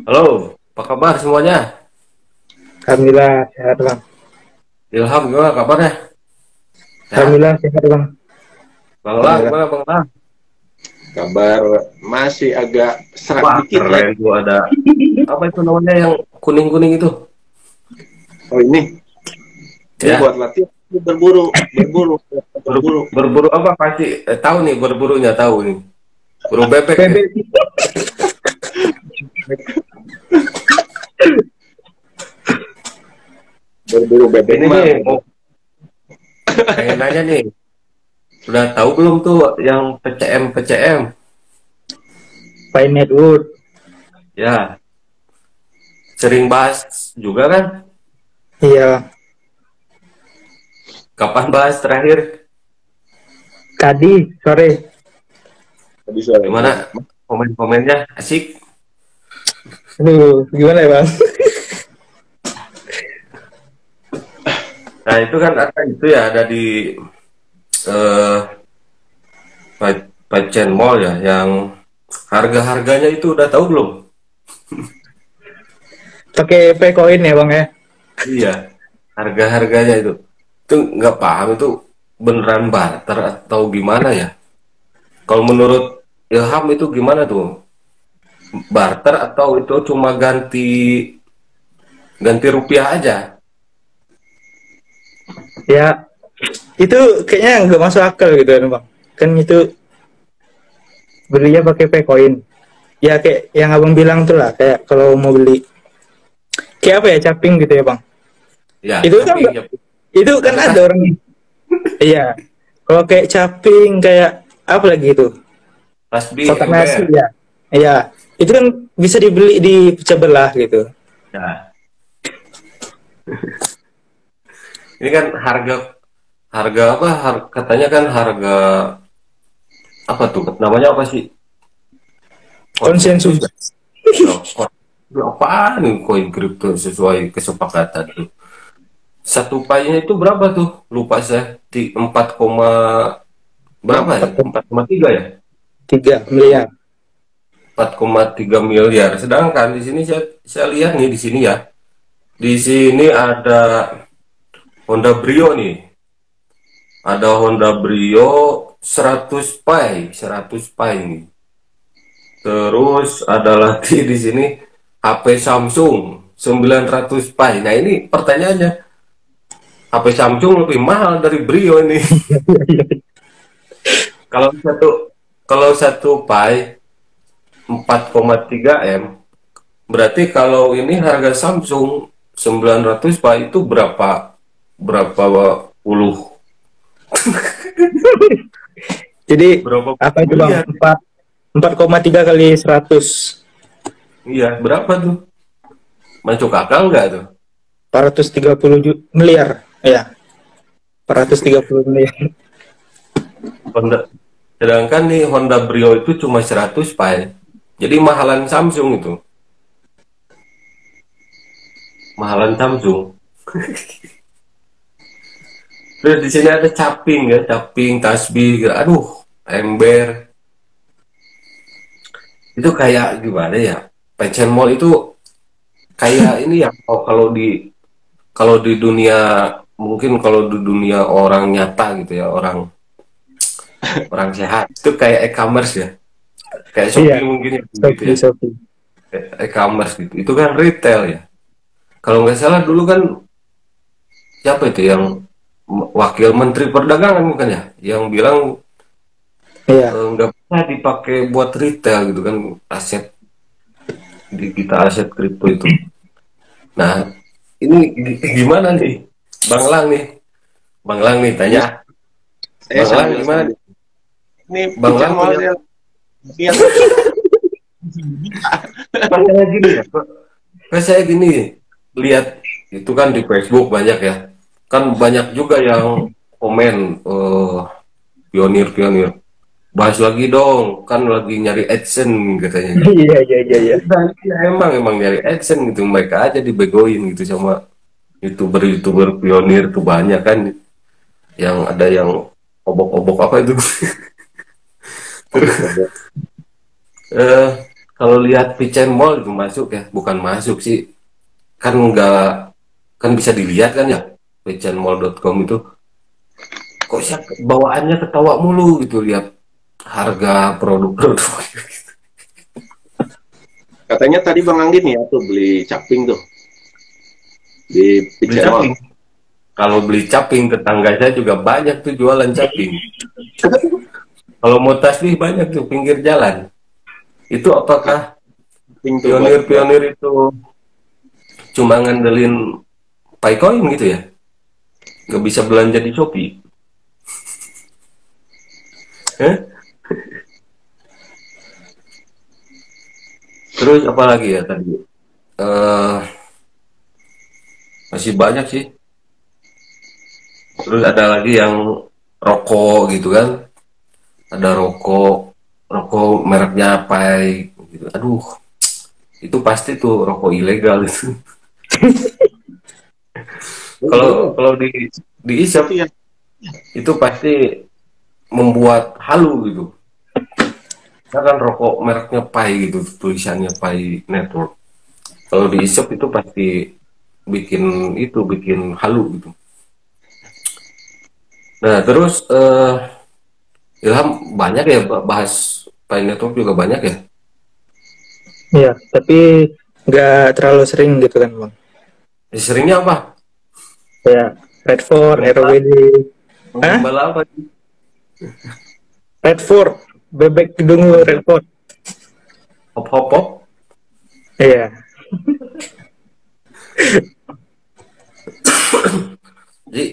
Halo, apa kabar semuanya? Alhamdulillah sehat bang. Ilham gimana kabarnya? Sehat? Alhamdulillah sehat bang. Bang Lang Alhamdulillah. gimana Bang Lang? Kabar masih agak serak Wah dikit ya. keren tuh ada apa itu namanya yang kuning-kuning itu? Oh ini Ya, buat latihan berburu, berburu, berburu. berburu apa pasti tahu nih berburunya tahu nih. Buru bebek ya. Bebek. Berburu bebek Ini mah. nih mau pengen nanya nih. Udah tahu belum tuh yang PCM? Pine Netwood. Ya, sering bahas juga kan? Iya. Kapan bahas terakhir? Tadi sore. Tadi sore. Gimana komen-komennya? Asik. Aduh, gimana ya bang? Nah itu kan ada itu ya ada di eh, Pacen Mall ya, yang harga-harganya itu udah tahu belum? Pakai P-Coin ya bang ya? Iya, harga-harganya itu nggak paham itu beneran barter atau gimana ya? Kalau menurut Ilham itu gimana tuh? Barter atau itu cuma ganti ganti rupiah aja? Ya, itu kayaknya nggak masuk akal gitu kan bang. Kan itu belinya pakai P-Coin. Ya kayak yang abang bilang tuh lah, kayak kalau mau beli kayak apa ya, caping gitu ya bang. Ya, Itu kan tapi ya, itu kan ada ada orang. Iya. Kalau kayak caping kayak apa lagi itu? tasbih Kotak nasi ember. ya. Iya. Itu kan bisa dibeli di pecah belah gitu. Ya, ini kan harga harga apa? Katanya kan harga apa tuh? Namanya apa sih? Konsensus. Konsensus. Ya, apaan nih koin kripto sesuai kesepakatan tuh? Satu paynya itu berapa tuh? Lupa saya. Di 4, berapa ya? 4,3 ya? 3 miliar. 4,3 miliar. Sedangkan di sini saya lihat nih di sini ya. Di sini ada Honda Brio nih. Ada Honda Brio 100 pi, 100 pi nih. Terus ada lagi di sini HP Samsung 900 pi. Nah, ini pertanyaannya, HP Samsung lebih mahal dari Brio ini. Kalau satu kalau satu pi 4,3 M, berarti kalau ini harga Samsung 900 pi itu berapa berapa puluh Jadi berapa apa puluh itu bang? miliar? 4,3 kali 100. Iya, berapa tuh? Masuk akal nggak tuh? 430 miliar. Ya, 430 miliar. Honda, sedangkan nih Honda Brio itu cuma 100 pi. Jadi mahalan Samsung itu. Mahalan Samsung. Terus di sini ada caping ya, caping, tasbih, gitu. Aduh, ember. Itu kayak gimana ya? Fashion Mall itu kayak ini ya, kalau di dunia, mungkin kalau di dunia orang nyata gitu ya, orang orang sehat itu kayak e-commerce ya, kayak Iya, Shopee mungkin ya, gitu Shopee, ya, Shopee. e-commerce gitu. Itu kan retail ya. Kalau nggak salah dulu kan siapa itu yang wakil Menteri Perdagangan bukan ya, yang bilang Iya, nggak bisa dipakai buat retail gitu kan, aset di kita, aset kripto itu. Nah, ini gimana nih, Bang Lang nih, Bang Lang nih Ini tanya, saya Bang Lang sambil gimana sambil. nih? Ini Bang pitcher Lang mau punya saya lihat. pertanyaan gini ya, saya gini lihat itu kan di Facebook banyak ya, kan banyak juga yang komen, pionir-pionir bahas lagi dong, kan lagi nyari AdSense katanya gitu. iya, iya, iya, iya. Dan ya, emang nyari AdSense gitu, mereka aja dibegoin gitu sama youtuber pionir tuh banyak kan, yang ada yang obok-obok apa itu. Terus Obok-obok. kalau lihat Pichen Mall itu masuk ya, bukan masuk sih, kan nggak, kan bisa dilihat kan ya, pichenmall.com itu, kok sih bawaannya ketawa mulu gitu lihat harga produk-produk. Katanya tadi Bang Anggi nih ya tuh beli caping tuh di Beli Pitchen Mall. caping, kalau beli caping tetangga saya juga banyak tuh jualan caping. Kalau mau tasbih banyak tuh pinggir jalan. Itu apakah Caping tuh buat pionir-pionir itu cuma ngandelin Paycoin gitu ya? Nggak bisa belanja di Shopee? Eh? Terus apa lagi ya tadi? Eh, masih banyak sih. Terus ada lagi yang rokok gitu kan? Ada rokok mereknya apa gitu. Aduh, itu pasti tuh rokok ilegal itu. Kalau kalau di isep itu ya. itu pasti membuat halu gitu. Nah, kan rokok mereknya Pai gitu, tulisannya Pai Network. Kalau di isep itu pasti bikin halu gitu. Nah, terus Ilham banyak ya bahas Pai Network juga banyak ya. Iya, tapi nggak terlalu sering gitu kan bang. Seringnya apa? Kayak Redford, Gembala, RWD. Hah? gembala apa? Redford, bebek dungu Redford. Hop hop hop. Iya, Jadi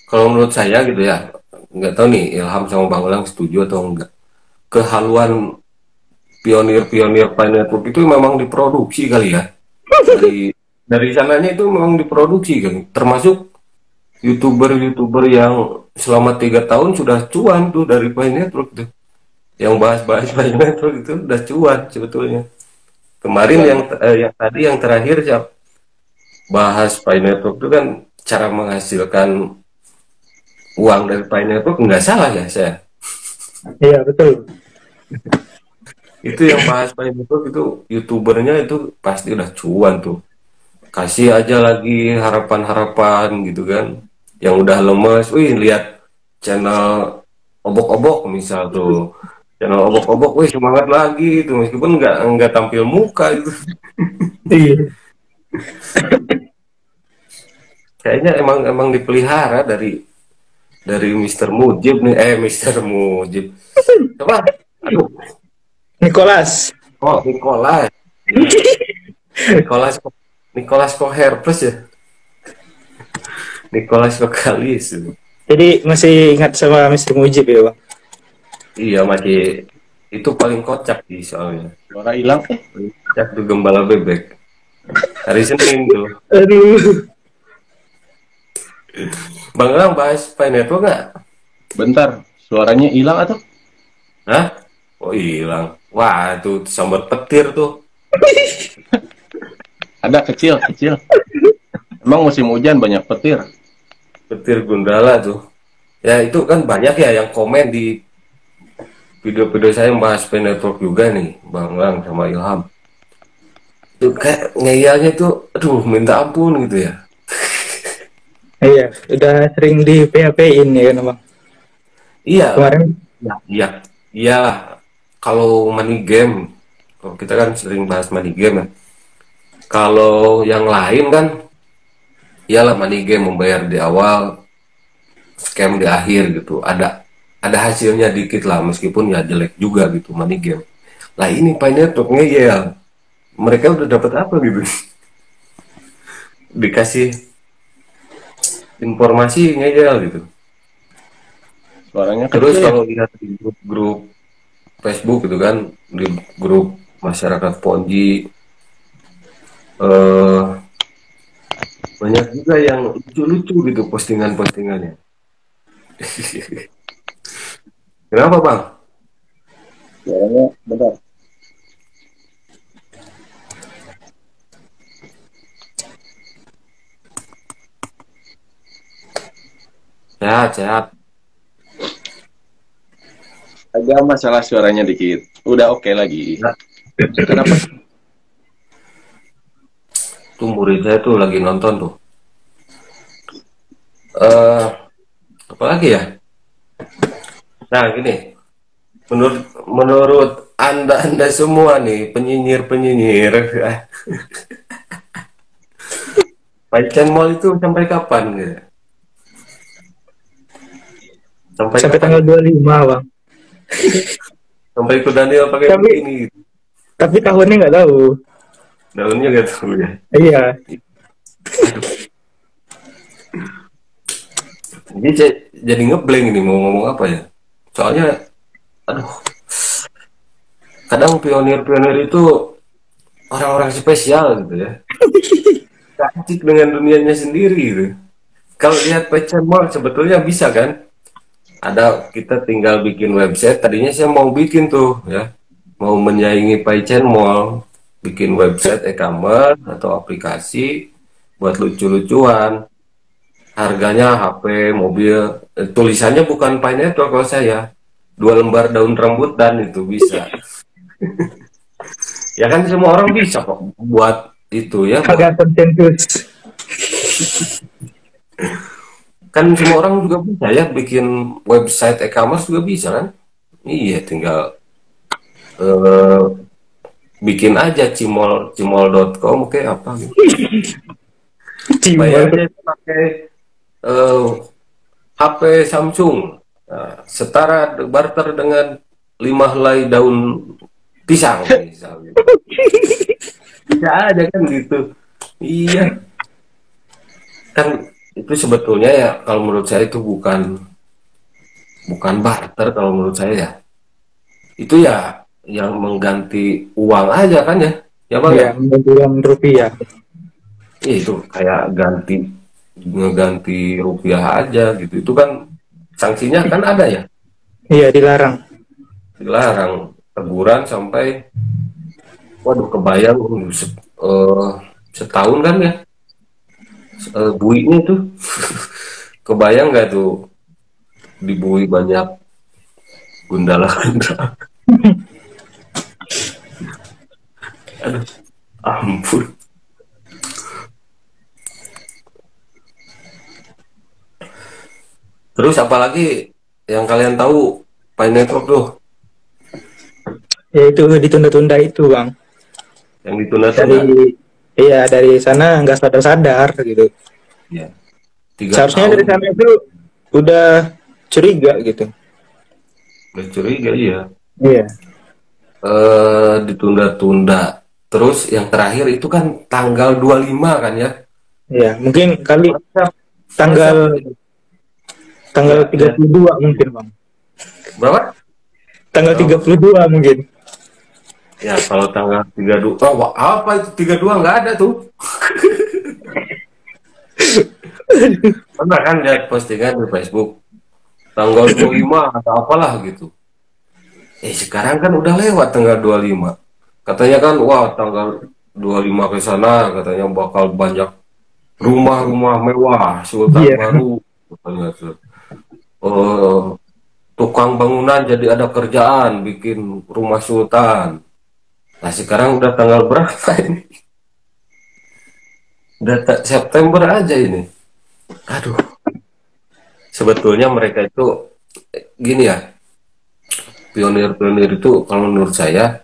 kalau menurut saya gitu ya, nggak tahu nih Ilham sama Bang Ulang setuju atau enggak. Kehaluan pionir-pionir Pai Network itu memang diproduksi kali ya. Dari sananya itu memang diproduksi kan. Termasuk youtuber-youtuber yang selama 3 tahun sudah cuan tuh dari Pai Network tuh. Yang bahas-bahas Pai Network itu udah cuan sebetulnya. Kemarin yang tadi yang terakhir siap bahas Pai Network itu kan cara menghasilkan uang dari Pai Network nggak salah ya saya. iya betul. Itu yang bahas Pai Network itu youtubernya itu pasti udah cuan tuh. Kasih aja lagi harapan-harapan gitu kan. Yang udah lemes, wih lihat channel obok-obok misal tuh. Channel obok-obok, wih semangat lagi itu meskipun nggak tampil muka itu. Iya, Kayaknya emang emang dipelihara dari Mister Mujib nih, Mister Mujib. Coba, aduh, Nicholas. oh Nicholas, ya. Nicholas, Nicholas Koherpes ya, Nicholas Kokalis. Jadi masih ingat sama Mr. Mujib ya bang? Iya masih, itu paling kocak sih soalnya. Suara hilang. Paling kocak tuh gembala bebek. Hari Senin tuh. Aduh. Bang Elang bahas Pi Network nggak? Bentar, suaranya hilang atau? Hah? Oh hilang. Wah itu sambar petir tuh. Ada kecil, kecil. Emang musim hujan banyak petir. Petir Gundala tuh. Ya itu kan banyak ya yang komen di video-video saya yang bahas Pi Network juga nih. Bang Elang sama Ilham. Itu kayak ngeyelnya tuh, aduh minta ampun gitu ya. Iya, udah sering di PHP-in ya kan bang? Iya, Kemarin, iya, iya, iyalah. Kalau money game, kalau kita kan sering bahas money game ya. Kalau yang lain kan, iyalah money game membayar di awal, scam di akhir gitu. Ada hasilnya dikit lah, meskipun ya jelek juga gitu money game. Lah ini Pi Network ngeyel. Mereka udah dapat apa gitu? Dikasih informasi ngeyel gitu. Suaranya Terus kecil ya. kalau lihat di grup Facebook gitu kan, di grup masyarakat Ponji, eh, banyak juga yang lucu-lucu gitu postingan-postingannya. Kenapa bang? Suaranya bentar. Sehat, sehat. Agak masalah suaranya dikit. Udah oke lagi. Nah, Kenapa? Tuh murid saya tuh lagi nonton tuh. eh Apa lagi ya? Nah, gini. Menurut menurut anda semua nih penyinyir Paicen Mall itu sampai kapan gitu? Sampai Sampai kapan? tanggal 25 bang. Sampai ikut Daniel pakai Tapi bikini gitu. tahunnya nggak tahu. Daunnya gak tahu ya. Iya. Aduh. Jadi jadi ngeblank ini mau ngomong apa ya. Soalnya aduh, kadang pionir-pionir itu orang-orang spesial gitu ya. Asik dengan dunianya sendiri gitu. Kalau lihat Paicen Mall sebetulnya bisa kan? Ada kita tinggal bikin website. Tadinya saya mau bikin tuh ya, mau menyaingi Paicen Mall, bikin website e-commerce atau aplikasi buat lucu-lucuan. Harganya HP, mobil, tulisannya bukan Pi Network kalau saya. 2 lembar daun rambutan itu bisa. Ya kan semua orang bisa kok buat itu ya, buat Agak konsensus. kan semua orang juga bisa ya bikin website e-commerce juga bisa kan? Iya, tinggal eh, bikin aja cimol.com kayak apa gitu. Cimol. Bayarnya pakai eh, HP Samsung. Nah, setara barter dengan 5 helai daun pisang misalnya. Bisa aja kan gitu. Iya, kan itu sebetulnya ya kalau menurut saya itu bukan bukan barter kalau menurut saya ya. Itu ya yang mengganti uang aja kan ya. Ya Bang ya. Ya, menjual rupiah. Iya, itu kayak ngeganti rupiah aja gitu. Itu kan sanksinya kan ada ya. Iya, dilarang. Dilarang teguran sampai waduh kebayang eh, setahun kan ya. Buinya tuh kebayang nggak tuh dibui banyak gundala. Aduh, ampun. Terus apalagi yang kalian tahu Pi Network tuh Ya itu ditunda-tunda itu bang. yang ditunda-tunda? Dari iya dari sana nggak sadar-sadar gitu. Ya, 3 tahun Seharusnya dari sana itu udah curiga gitu. udah curiga iya. Iya. Ditunda-tunda. Terus yang terakhir itu kan tanggal 25 kan ya? Iya, mungkin kali Masa- tanggal masa- tanggal ya, ya. 32 mungkin bang. Berapa? Tanggal Berapa? 32 mungkin. Ya kalau tanggal 32, oh, apa itu 32 nggak ada tuh. Pernah kan lihat postingan di Facebook tanggal 25 atau apalah gitu. Sekarang kan udah lewat tanggal 25. Katanya kan wah tanggal 25 ke sana katanya bakal banyak rumah-rumah mewah, sultan Iya. baru katanya tuh. Eh, Tukang bangunan jadi ada kerjaan bikin rumah sultan. Nah sekarang udah tanggal berapa ini? Udah September aja ini. Aduh, sebetulnya mereka itu gini ya, pionir-pionir itu kalau menurut saya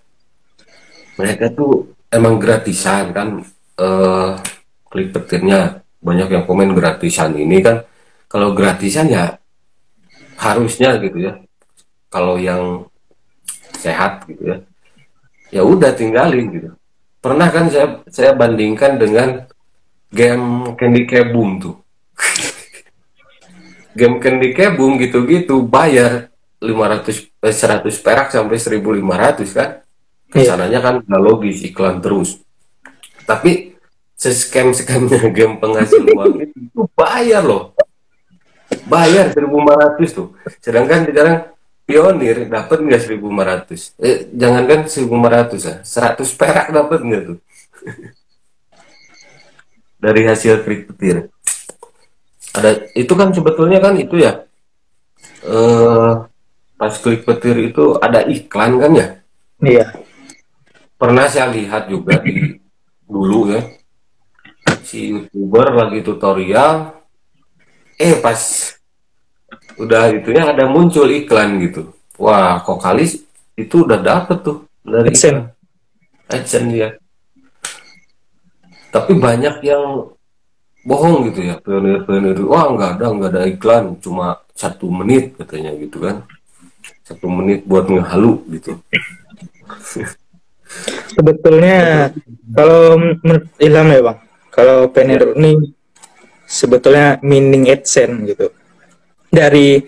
mereka tuh emang gratisan kan. eh Klik petirnya banyak yang komen gratisan ini kan. Kalau gratisan ya harusnya gitu ya. Kalau yang sehat gitu ya, ya udah tinggalin gitu. Pernah kan saya bandingkan dengan game Candy Kebum tuh. Game Candy Kebum gitu-gitu bayar 100 perak sampai 1.500 kan. Iya. Kesananya kan nggak logis iklan terus. Tapi scam-scamnya game penghasil uang itu bayar loh. Bayar 1.500 tuh. Sedangkan sekarang pionir dapat nggak 1.500? Jangankan 1.500 ya, 100 perak dapat nggak tuh? Dari hasil klik petir. Ada itu kan sebetulnya kan itu ya. Pas klik petir itu ada iklan kan ya? Iya. pernah saya lihat juga di dulu ya, si YouTuber lagi tutorial, pas udah itunya ada muncul iklan gitu. Wah, kok kali itu udah dapet tuh dari iklan AdSense. AdSense dia. Tapi banyak yang bohong gitu ya, pionir-pionir. Wah, nggak ada iklan, cuma 1 menit katanya gitu kan. 1 menit buat ngehalu gitu. Sebetulnya kalau menurut Ilham ya bang, kalau Ya, Penero ini sebetulnya meaning AdSense gitu. Dari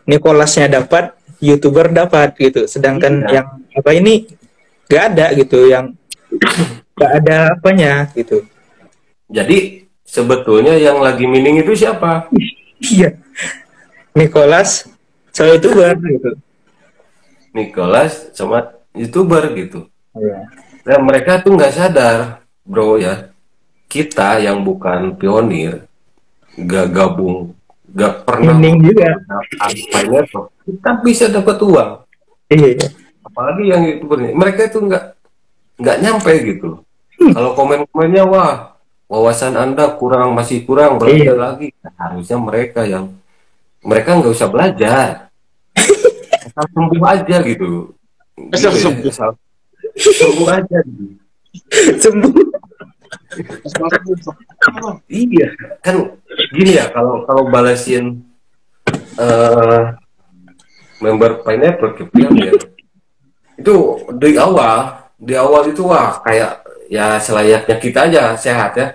Nicholasnya dapat, YouTuber dapat gitu. Sedangkan iya. yang apa ini nggak ada gitu, yang nggak ada apanya gitu. Jadi sebetulnya yang lagi mining itu siapa? Iya, Nicholas so YouTuber gitu. Nicholas sama YouTuber gitu. Iya. Nah, mereka tuh nggak sadar, bro ya. Kita yang bukan pionir, nggak gabung, nggak pernah Meaning juga. menggunakan Pineapple, kita bisa dapat uang. Iya, Apalagi yang YouTuber ini, mereka itu nggak nyampe gitu. Kalau komen-komennya, wah, wawasan Anda kurang, masih kurang, belajar iya. lagi. Nah, harusnya mereka nggak usah belajar, asal sembuh aja gitu. Asal Gitu ya, sembuh. asal sembuh aja gitu. Sembuh. Asal sembuh. Iya, kan gini ya, kalau kalau balasin eh member Pineapple ke Pioneer itu di awal itu wah kayak ya selayaknya kita aja sehat ya,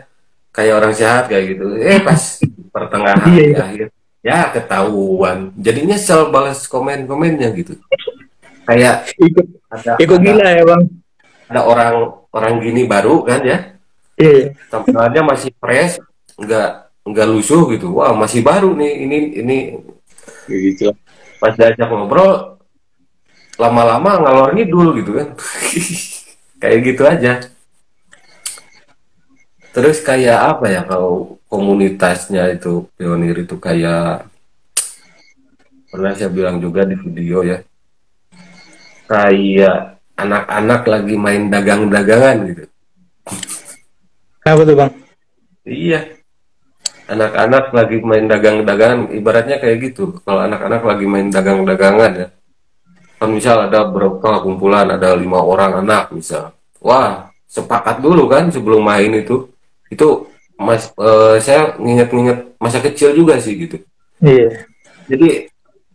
kayak orang sehat kayak gitu. Pas pertengahan Iya, di iya. akhir ya ketahuan, jadi nyesel balas komen-komennya gitu. Kayak Ikut ada ikut ada gila ya bang. ada orang orang gini baru kan ya, Iya, iya. tampilannya masih fresh, nggak lusuh gitu. Wah, masih baru nih ini Gitu lah. pas diajak ngobrol lama-lama ngalor ngidul gitu kan. Kayak gitu aja. Terus kayak apa ya, kalau komunitasnya itu pionir itu kayak pernah saya bilang juga di video ya, kayak anak-anak lagi main dagang-dagangan gitu. Apa tuh bang? Iya, anak-anak lagi main dagang-dagangan, ibaratnya kayak gitu. Kalau anak-anak lagi main dagang-dagangan ya, kan misal ada berapa kumpulan, ada 5 orang anak misal. Wah, sepakat dulu kan sebelum main itu saya nginget-nginget masa kecil juga sih gitu. Iya. Jadi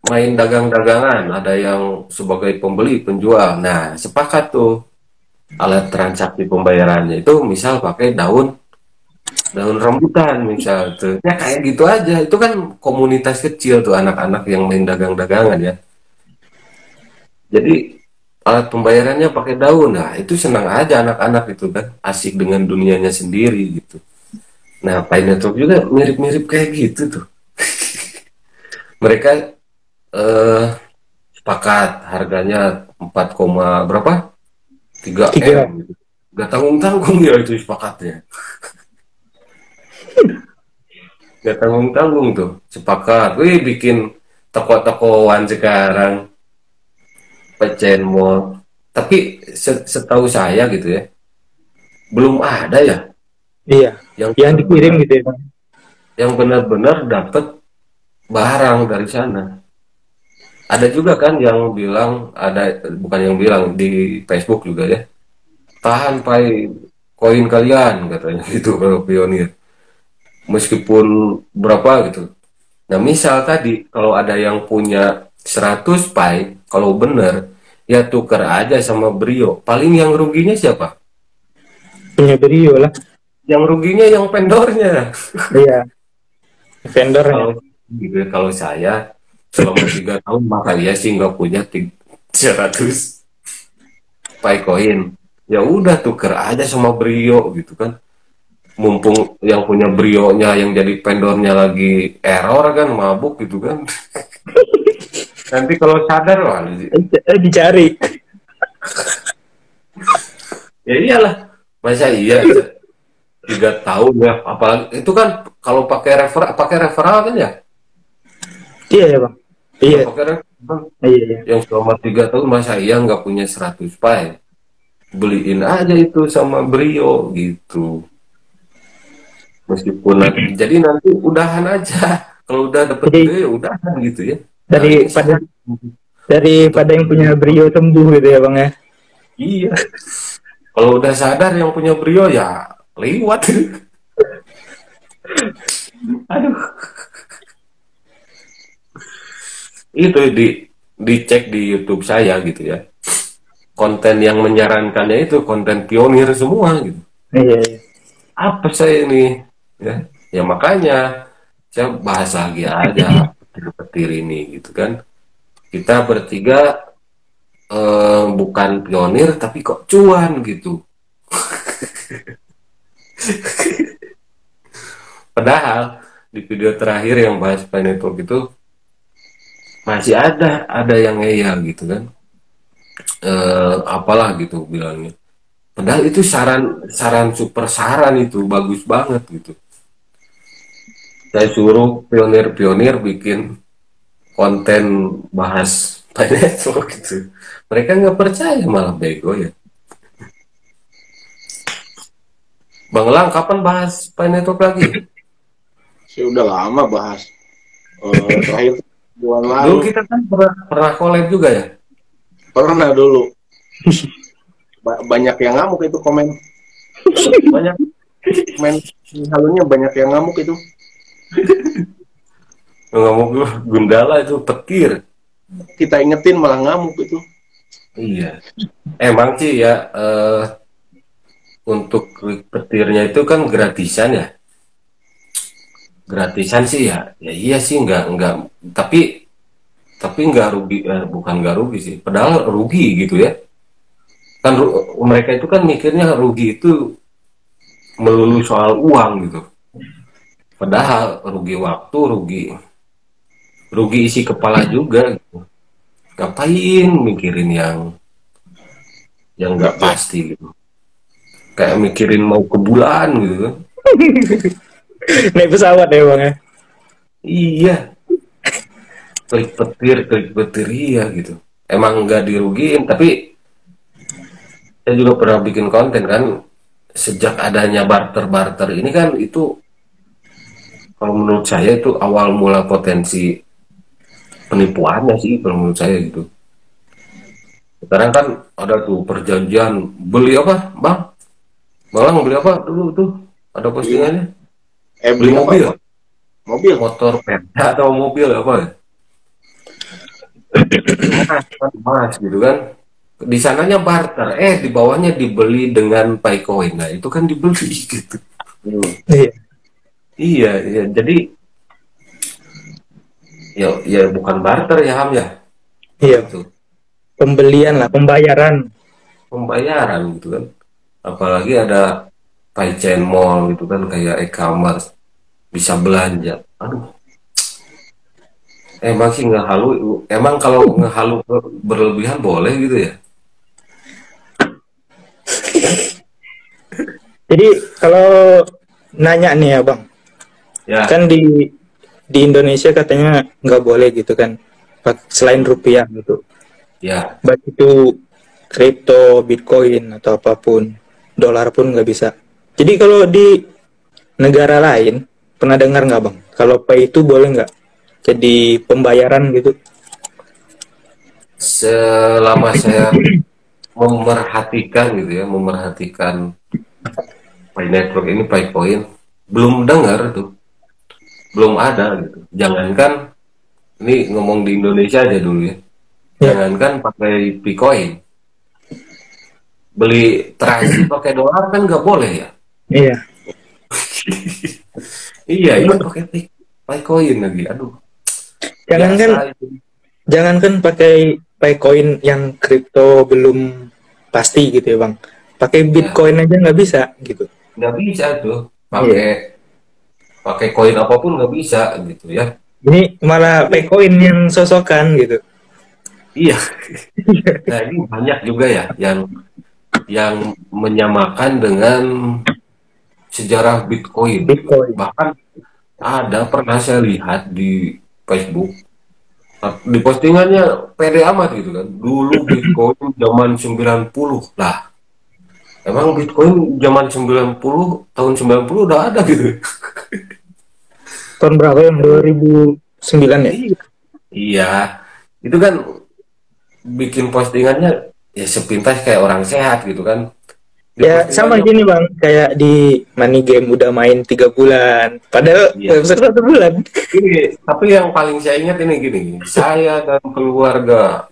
main dagang-dagangan, ada yang sebagai pembeli penjual. Nah, sepakat tuh alat transaksi pembayarannya itu misal pakai daun daun rambutan misal tuh. Ya kayak gitu aja. Itu kan komunitas kecil tuh anak-anak yang main dagang-dagangan ya. Jadi alat pembayarannya pakai daun. Nah, itu senang aja anak-anak itu kan, asik dengan dunianya sendiri gitu. Nah, Pi Network juga mirip-mirip kayak gitu tuh. Mereka eh, sepakat harganya 4, berapa? 3 M Tiga. gitu. Gak tanggung-tanggung ya itu sepakatnya. Gak tanggung-tanggung tuh. Sepakat. Wih, bikin toko-tokoan sekarang. Pecen Mall. Tapi setahu saya gitu ya, belum ada ya Iya. yang Yang dikirim benar-benar gitu ya bang. dapat barang dari sana. Ada juga kan yang bilang, ada bukan yang bilang, di Facebook juga ya, tahan pai koin kalian katanya gitu kalau pionir. Meskipun berapa gitu. Nah, misal tadi kalau ada yang punya 100 pai, kalau bener ya tuker aja sama Brio. Paling yang ruginya siapa? Punya Brio lah. Yang ruginya yang vendornya. Iya. Vendornya. Kalau gitu ya, kalau saya selama 3 tahun maka ya sih nggak punya 100 pai koin. Ya udah tuker aja sama Brio gitu kan. Mumpung yang punya Brio-nya yang jadi vendornya lagi error kan, mabuk gitu kan. Nanti kalau sadar wah, Dicari. ya iyalah, masa iya 3 tahun ya, apalagi itu kan kalau pakai referral kan ya, Iya ya bang. kalau Iya. pakai referral Iya, iya. yang selama 3 tahun masa iya nggak punya 100 pai. beliin aja itu sama Brio gitu. Meskipun jadi nanti udahan aja. Kalau udah dapet Jadi Brio ya udahan gitu ya. Nah ini daripada saat untuk daripada yang punya Brio sembuh gitu ya bang ya. iya. Kalau udah sadar yang punya Brio ya lewat. Aduh, itu dicek di YouTube saya gitu ya. Konten yang menyarankannya itu konten pionir semua gitu. Iya, iya. Apa saya ini? Ya makanya saya bahas lagi aja petir-petir ini gitu kan. Kita bertiga bukan pionir tapi kok cuan gitu. Padahal di video terakhir yang bahas Pi Network itu masih ada yang ngeyel gitu kan. Apalah gitu bilangnya. Padahal itu saran super saran itu bagus banget gitu. Saya suruh pionir-pionir bikin konten bahas Pi Network gitu. Mereka nggak percaya malah bego ya. Bang Lang, kapan bahas Pi Network lagi? Saya udah lama bahas. Terakhir bulan Dulu lalu kita kan pernah collab juga ya? pernah dulu. Banyak yang ngamuk itu komen. Banyak. Halunya banyak yang ngamuk itu. Ngomong gue Gundala itu petir. Kita ingetin malah ngamuk itu. Iya. Emang sih ya untuk klik petirnya itu kan gratisan ya. Gratisan sih ya. Ya iya sih nggak tapi nggak rugi bukan nggak rugi sih. Padahal rugi gitu ya. Kan mereka itu kan mikirnya rugi itu melulu soal uang gitu. Padahal rugi waktu, rugi isi kepala juga gitu. Ngapain mikirin yang nggak pasti gitu. Kayak mikirin mau ke bulan gitu kan. Naik pesawat ya bang ya. Iya, klik petir iya gitu. Emang nggak dirugiin, tapi saya juga pernah bikin konten kan. Sejak adanya barter-barter ini kan itu, kalau menurut saya itu awal mula potensi penipuannya sih kalau menurut saya gitu. Sekarang kan ada tuh perjanjian beli apa, Bang? Bang beli apa dulu tuh? Ada postingannya. Beli Beli mobil, apa? Mobil. motor Penta atau mobil apa ya? Mas gitu kan. Di sananya barter, di bawahnya dibeli dengan Picoin. Nah, itu kan dibeli gitu. Iya. Iya, iya. Jadi ya bukan barter ya Ham ya. Iya. Itu Pembelian lah, pembayaran. pembayaran gitu kan. Apalagi ada Paichain Mall gitu kan kayak e-commerce bisa belanja. Aduh, emang sih ngehalu. Emang kalau ngehalu berlebihan boleh gitu ya? Jadi kalau nanya nih ya bang, Ya, kan di Indonesia katanya nggak boleh gitu kan, selain rupiah gitu. ya. Baik itu kripto, bitcoin atau apapun, dolar pun nggak bisa. Jadi kalau di negara lain, pernah dengar nggak bang? Kalau Pay itu boleh nggak jadi pembayaran gitu? Selama saya memerhatikan gitu ya, memerhatikan Pi Network ini Picoin, belum dengar tuh, belum ada gitu. Jangankan ini ngomong di Indonesia aja dulu ya. Ya. Jangankan pakai Picoin, beli terasi pakai dolar kan nggak boleh ya. Iya. Iya, ini pakai Picoin lagi. Aduh, Jangankan biasa itu. jangankan pakai Bitcoin yang kripto belum pasti gitu ya bang. Pakai Bitcoin aja nggak bisa gitu. Nggak bisa tuh pakai koin apapun nggak bisa gitu ya. Ini malah Bitcoin yang sosokan gitu. Iya. Nah ini banyak juga ya yang menyamakan dengan sejarah Bitcoin. Bitcoin. Bahkan ada pernah saya lihat di Facebook di postingannya pede amat gitu kan. Dulu Bitcoin zaman 90 lah. Emang Bitcoin zaman 90, tahun 90 udah ada gitu. Tahun berapa yang 2009 ya? Iya. Iya. Itu kan bikin postingannya ya sepintas kayak orang sehat gitu kan. Di Ya sama postingannya gini bang, kayak di Money Game udah main 3 bulan, padahal iya. baru 1 bulan. Ini, tapi yang paling saya ingat ini gini, saya dan keluarga.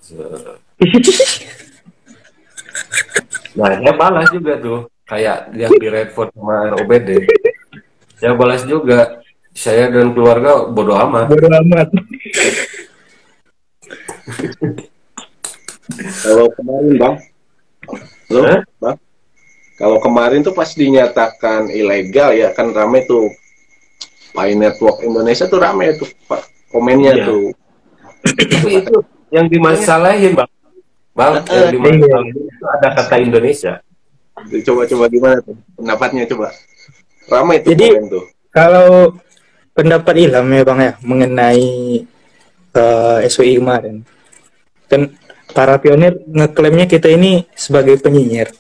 Nah, saya balas juga tuh, kayak yang di Redford sama ROBD. Saya balas juga, saya dan keluarga bodo amat. Bodo amat. Kalau kemarin bang, lo Hah? bang, kalau kemarin tuh pas dinyatakan ilegal ya kan rame tuh. Pi Network Indonesia tuh rame tuh pak komennya Iya. tuh. Itu Tapi kata itu yang dimasalahin, Bang. Bang, yang Iya. dimasalahin itu ada kata Indonesia. coba-coba gimana tuh pendapatnya coba. Rame tuh Jadi komen tuh. kalau pendapat Ilham ya bang ya mengenai SWI kemarin, kan para pionir ngeklaimnya kita ini sebagai penyinyir.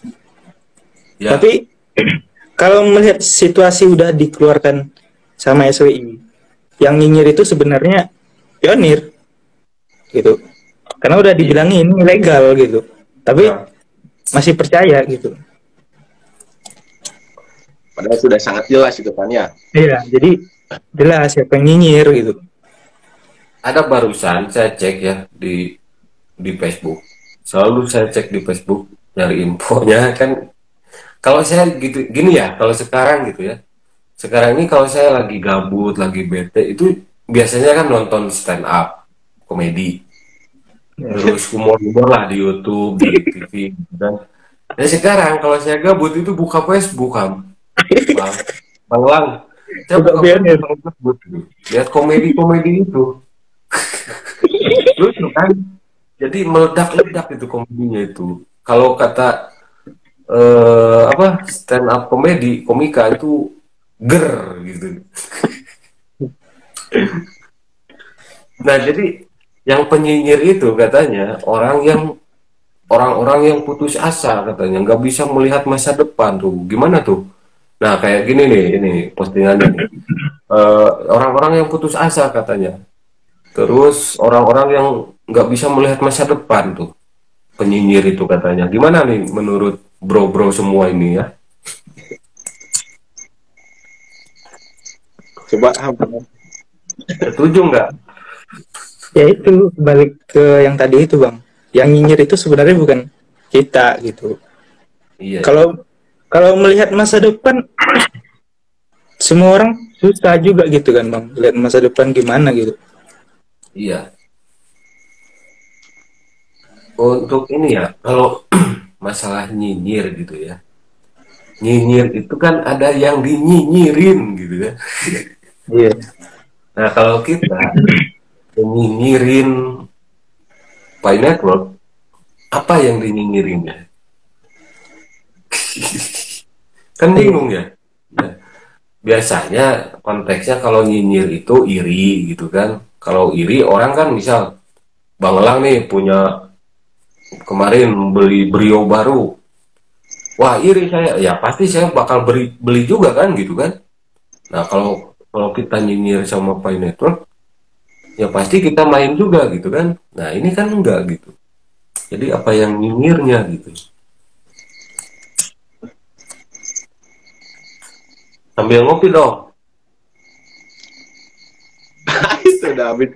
Ya, Tapi kalau melihat situasi udah dikeluarkan sama SWI, yang nyinyir itu sebenarnya pionir gitu. Karena udah iya. dibilangin ini ilegal gitu. Tapi Ya. masih percaya gitu. Padahal sudah sangat jelas itu kan ya. Iya, jadi jelas siapa yang nyinyir gitu. Ada barusan saya cek ya di Facebook. Selalu saya cek di Facebook nyari infonya kan. Kalau saya gitu gini ya, kalau sekarang gitu ya. Sekarang ini kalau saya lagi gabut, lagi bete itu biasanya kan nonton stand up komedi. Terus humor-humor lah di YouTube, di TV gitu kan. Dan sekarang kalau saya gabut itu buka Facebook kan, Bang. Bang Lang, saya Bukan buka pionir. Facebook kalau gabut gitu. Lihat komedi-komedi itu. Lucu kan? Jadi meledak-ledak itu komedinya itu. Kalau kata apa stand up komedi, komika itu ger gitu. Nah, jadi yang penyinyir itu katanya orang-orang yang putus asa katanya nggak bisa melihat masa depan tuh. Gimana tuh? Nah, kayak gini nih, ini postingannya nih. Orang-orang yang putus asa katanya. Terus orang-orang yang nggak bisa melihat masa depan tuh. Penyinyir itu katanya. Gimana nih menurut bro-bro semua ini ya? Coba Setuju nggak? Ya itu balik ke yang tadi itu bang. Yang nyinyir itu sebenarnya bukan kita gitu. Iya, iya. Kalau kalau melihat masa depan, semua orang susah juga gitu kan bang. Lihat masa depan gimana gitu. Iya. Untuk ini ya, kalau masalah nyinyir gitu ya. Nyinyir itu kan ada yang dinyinyirin gitu ya. Iya. Nah, kalau kita nyinyirin Pi Network, apa yang dinyinyirinnya? Kan bingung ya. Nah, biasanya konteksnya kalau nyinyir itu iri gitu kan. Kalau iri orang kan misal Bang Elang nih punya kemarin beli Brio baru. Wah, iri saya. Ya pasti saya bakal beli juga kan gitu kan. Nah, kalau kalau kita nyinyir sama Pi Network, ya pasti kita main juga gitu kan. Nah, ini kan enggak gitu. Jadi apa yang nyinyirnya gitu. Sambil ngopi dong. itu udah habis.